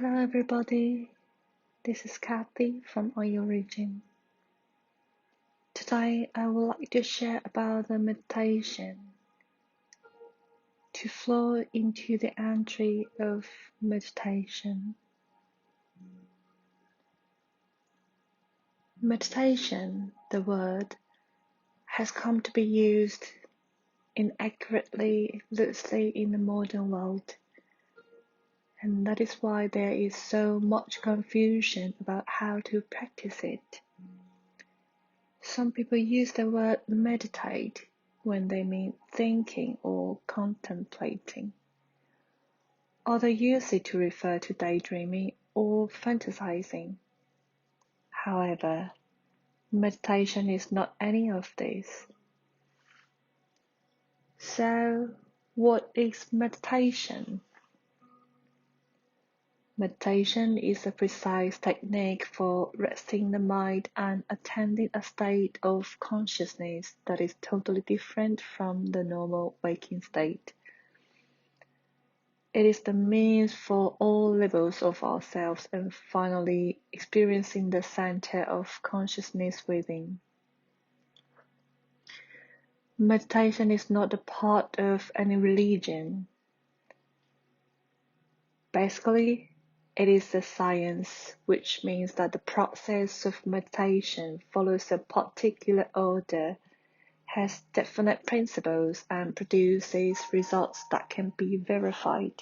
Hello everybody, this is Kathy from Ayurigin. Today I would like to share about the meditation to flow into the entry of meditation. Meditation, the word, has come to be used inaccurately, loosely in the modern world. And that is why there is so much confusion about how to practice it. Some people use the word meditate when they mean thinking or contemplating. Others use it to refer to daydreaming or fantasizing. However, meditation is not any of this. So, what is meditation? Meditation is a precise technique for resting the mind and attaining a state of consciousness that is totally different from the normal waking state. It is the means for all levels of ourselves and finally experiencing the center of consciousness within. Meditation is not a part of any religion. Basically, it is a science, which means that the process of meditation follows a particular order, has definite principles, and produces results that can be verified.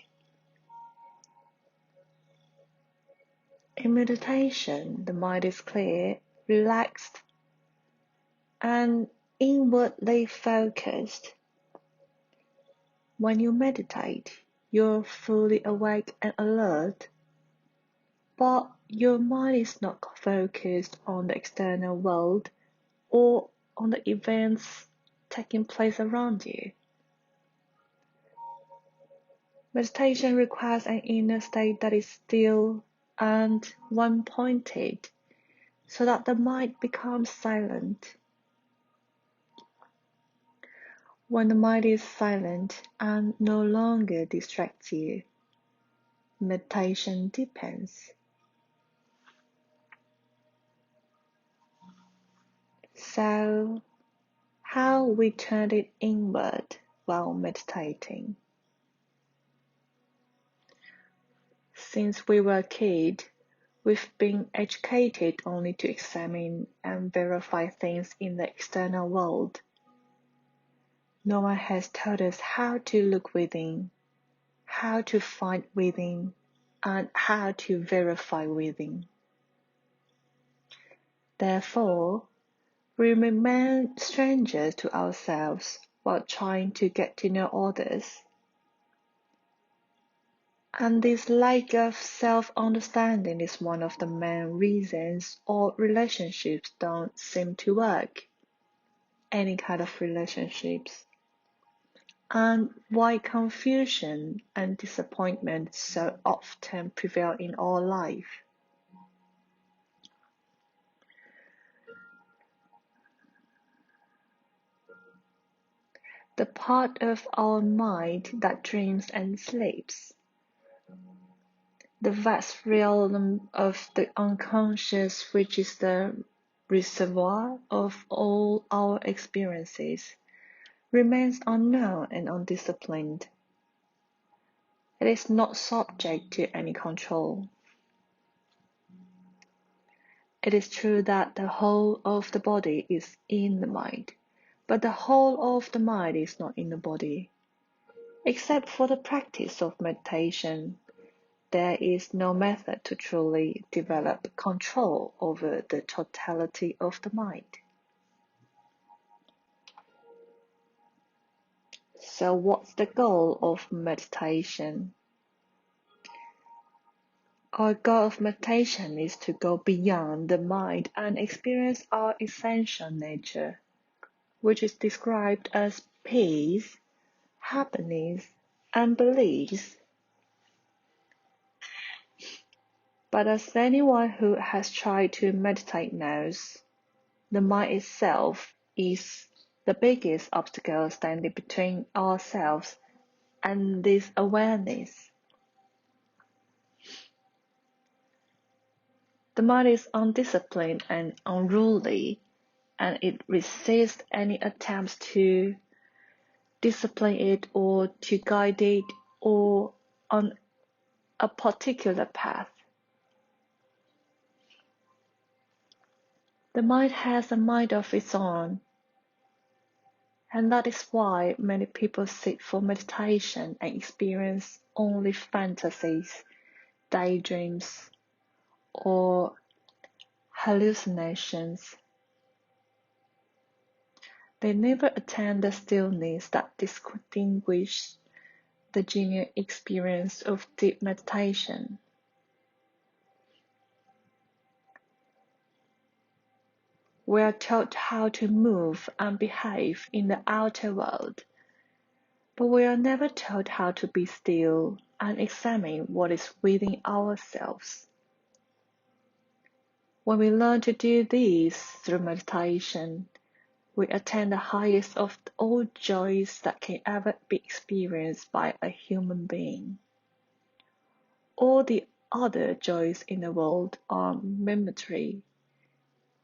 In meditation, the mind is clear, relaxed, and inwardly focused. When you meditate, you're fully awake and alert, but your mind is not focused on the external world or on the events taking place around you. Meditation requires an inner state that is still and one-pointed, so that the mind becomes silent. When the mind is silent and no longer distracts you, meditation deepens. So, how we turn it inward while meditating? Since we were a kid, we've been educated only to examine and verify things in the external world. No one has taught us how to look within, how to find within, and how to verify within. Therefore, we remain strangers to ourselves while trying to get to know others. And this lack of self-understanding is one of the main reasons all relationships don't seem to work, any kind of relationships, and why confusion and disappointment so often prevail in our life. The part of our mind that dreams and sleeps, the vast realm of the unconscious, which is the reservoir of all our experiences, remains unknown and undisciplined. It is not subject to any control. It is true that the whole of the body is in the mind, but the whole of the mind is not in the body. Except for the practice of meditation, there is no method to truly develop control over the totality of the mind. So what's the goal of meditation? Our goal of meditation is to go beyond the mind and experience our essential nature, which is described as peace, happiness, and bliss. But as anyone who has tried to meditate knows, the mind itself is the biggest obstacle standing between ourselves and this awareness. The mind is undisciplined and unruly, and it resists any attempts to discipline it or to guide it or on a particular path. The mind has a mind of its own, and that is why many people sit for meditation and experience only fantasies, daydreams, or hallucinations. They never attain the stillness that distinguishes the genuine experience of deep meditation. We are taught how to move and behave in the outer world, but we are never taught how to be still and examine what is within ourselves. When we learn to do this through meditation, we attain the highest of all joys that can ever be experienced by a human being. All the other joys in the world are momentary,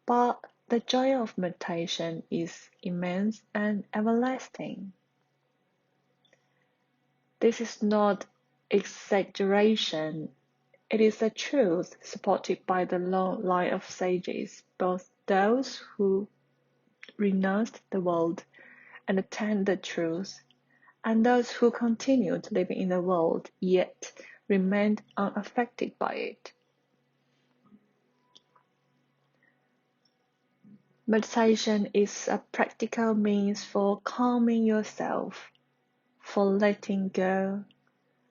but the joy of meditation is immense and everlasting. This is not exaggeration, it is a truth supported by the long line of sages, both those who renounced the world and attained the truth, and those who continued living in the world yet remained unaffected by it. Meditation is a practical means for calming yourself, for letting go,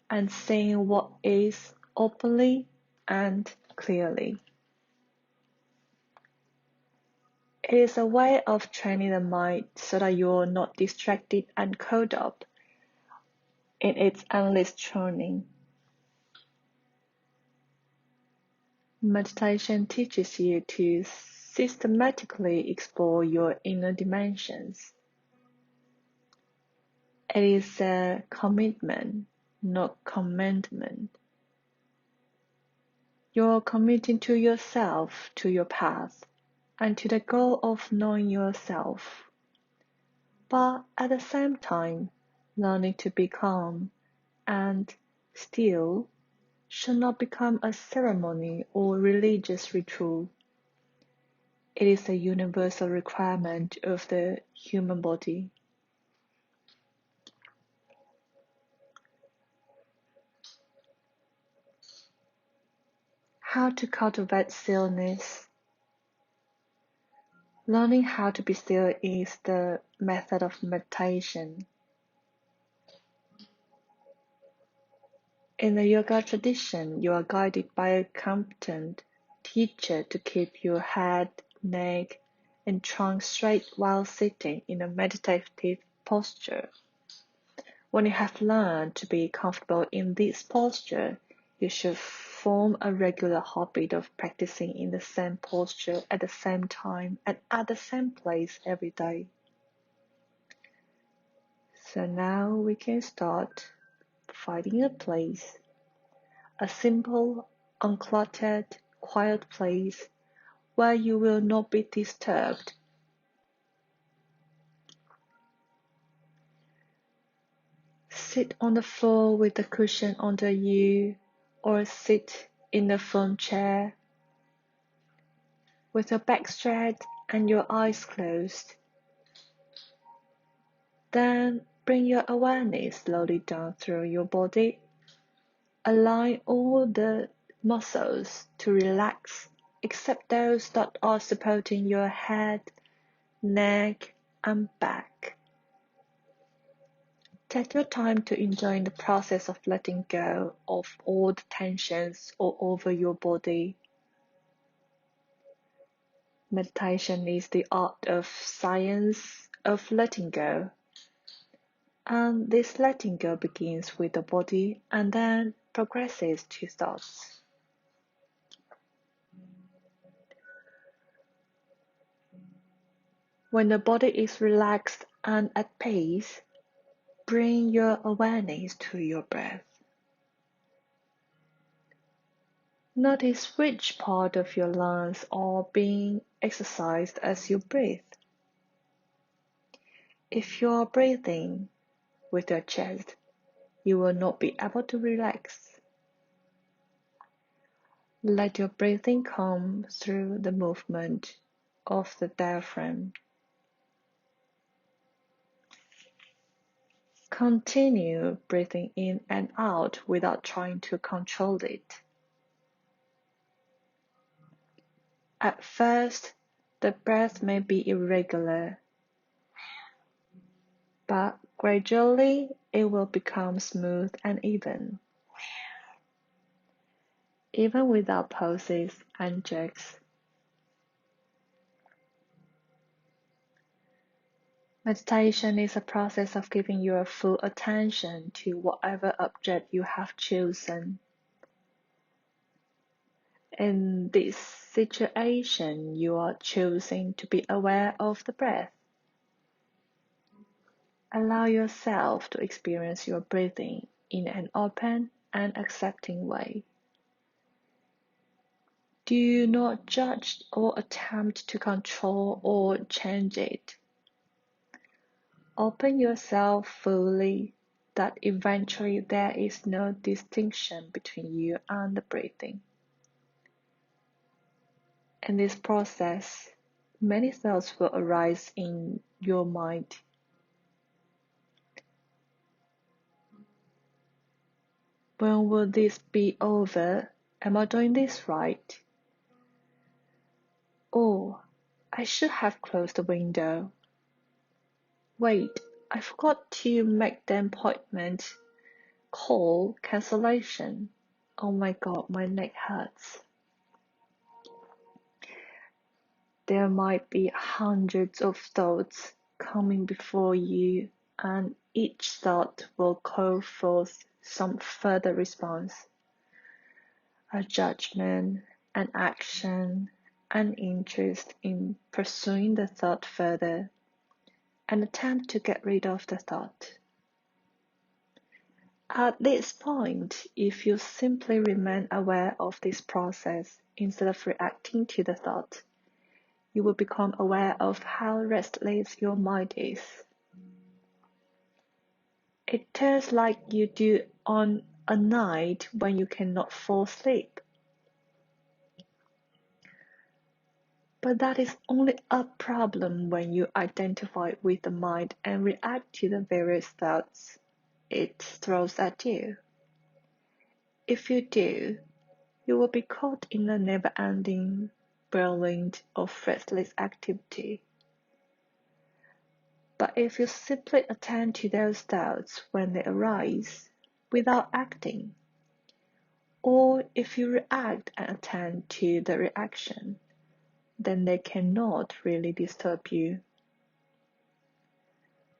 and seeing what is openly and clearly. It is a way of training the mind so that you are not distracted and caught up in its endless churning. Meditation teaches you to systematically explore your inner dimensions. It is a commitment, not commandment. You're committing to yourself, to your path, and to the goal of knowing yourself. But at the same time, learning to be calm and still should not become a ceremony or religious ritual. It is a universal requirement of the human body. How to cultivate stillness. Learning how to be still is the method of meditation. In the yoga tradition, you are guided by a competent teacher to keep your head, neck, and trunk straight while sitting in a meditative posture. When you have learned to be comfortable in this posture, you should form a regular habit of practicing in the same posture at the same time and at the same place every day. So now we can start finding a place, a simple, uncluttered, quiet place where you will not be disturbed. Sit on the floor with a cushion under you, or sit in a foam chair with your back straight and your eyes closed. Then bring your awareness slowly down through your body. Align all the muscles to relax, except those that are supporting your head, neck, and back. Take your time to enjoy the process of letting go of all the tensions all over your body. Meditation is the art of science of letting go. And this letting go begins with the body and then progresses to thoughts. When the body is relaxed and at peace, bring your awareness to your breath. Notice which part of your lungs are being exercised as you breathe. If you are breathing with your chest, you will not be able to relax. Let your breathing come through the movement of the diaphragm. Continue breathing in and out without trying to control it. At first, the breath may be irregular, but gradually it will become smooth and even, even without pauses and jerks. Meditation is a process of giving your full attention to whatever object you have chosen. In this situation, you are choosing to be aware of the breath. Allow yourself to experience your breathing in an open and accepting way. Do not judge or attempt to control or change it. Open yourself fully that eventually there is no distinction between you and the breathing. In this process, many thoughts will arise in your mind. When will this be over? Am I doing this right? Oh, I should have closed the window. Wait, I forgot to make the appointment. Call cancellation. Oh my god, my neck hurts. There might be hundreds of thoughts coming before you, and each thought will call forth some further response. A judgment, an action, an interest in pursuing the thought further, an attempt to get rid of the thought. At this point, if you simply remain aware of this process instead of reacting to the thought, you will become aware of how restless your mind is. It turns like you do on a night when you cannot fall asleep. But that is only a problem when you identify with the mind and react to the various thoughts it throws at you. If you do, you will be caught in a never-ending whirlwind of restless activity. But if you simply attend to those thoughts when they arise, without acting, or if you react and attend to the reaction, then they cannot really disturb you.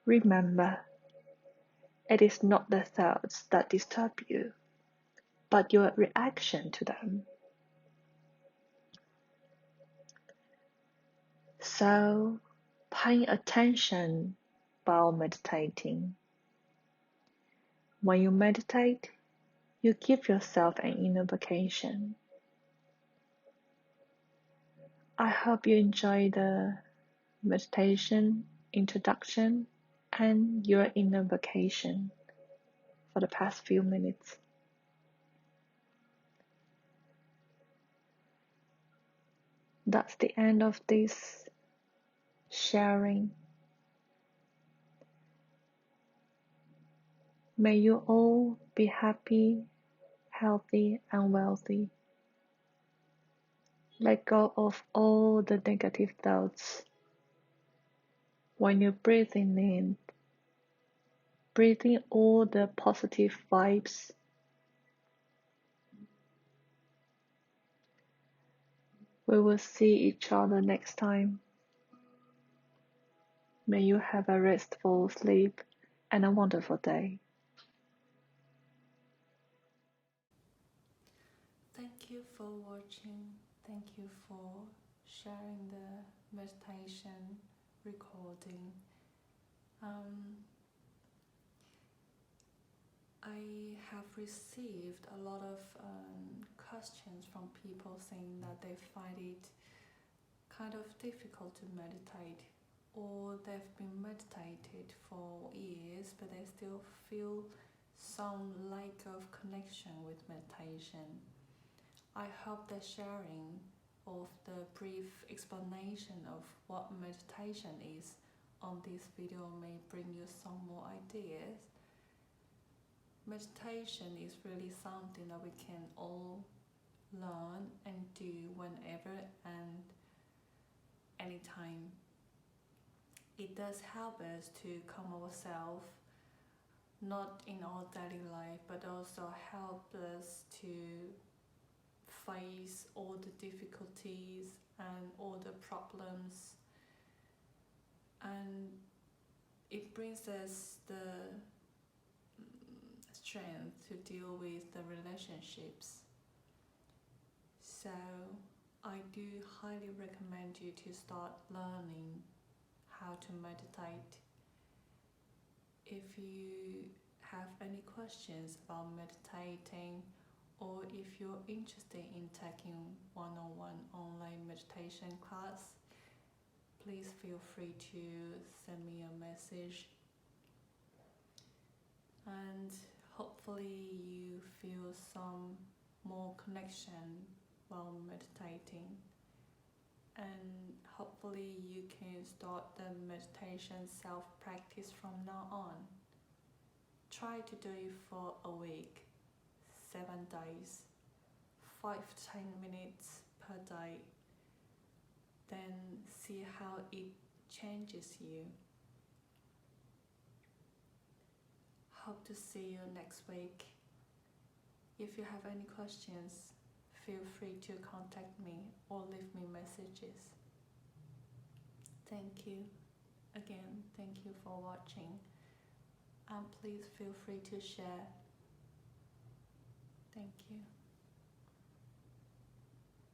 Remember, it is not the thoughts that disturb you, but your reaction to them. So, paying attention while meditating. When you meditate, you give yourself an inner vacation. I hope you enjoy the meditation introduction and your inner vacation for the past few minutes. That's the end of this sharing. May you all be happy, healthy, and wealthy. Let go of all the negative thoughts. When you're breathing in, breathe in all the positive vibes. We will see each other next time. May you have a restful sleep and a wonderful day. Thank you for watching. Thank you for sharing the meditation recording. I have have received a lot of questions from people saying that they find it kind of difficult to meditate, or they've been meditated for years but they still feel some lack of connection with meditation. I hope the sharing of the brief explanation of what meditation is on this video may bring you some more ideas. Meditation is really something that we can all learn and do whenever and anytime. It does help us to calm ourselves, not in our daily life, but also help us to face all the difficulties and all the problems, and it brings us the strength to deal with the relationships. So I do highly recommend you to start learning how to meditate. If you have any questions about meditating, or if you're interested in taking one-on-one online meditation class, please feel free to send me a message, and hopefully you feel some more connection while meditating, and hopefully you can start the meditation self-practice from now on. Try to do it for a week, 7 days, 5 to 10 minutes per day, then see how it changes you. Hope to see you next week. If you have any questions, feel free to contact me or leave me messages. Thank you. Again, thank you for watching, and please feel free to share. Thank you.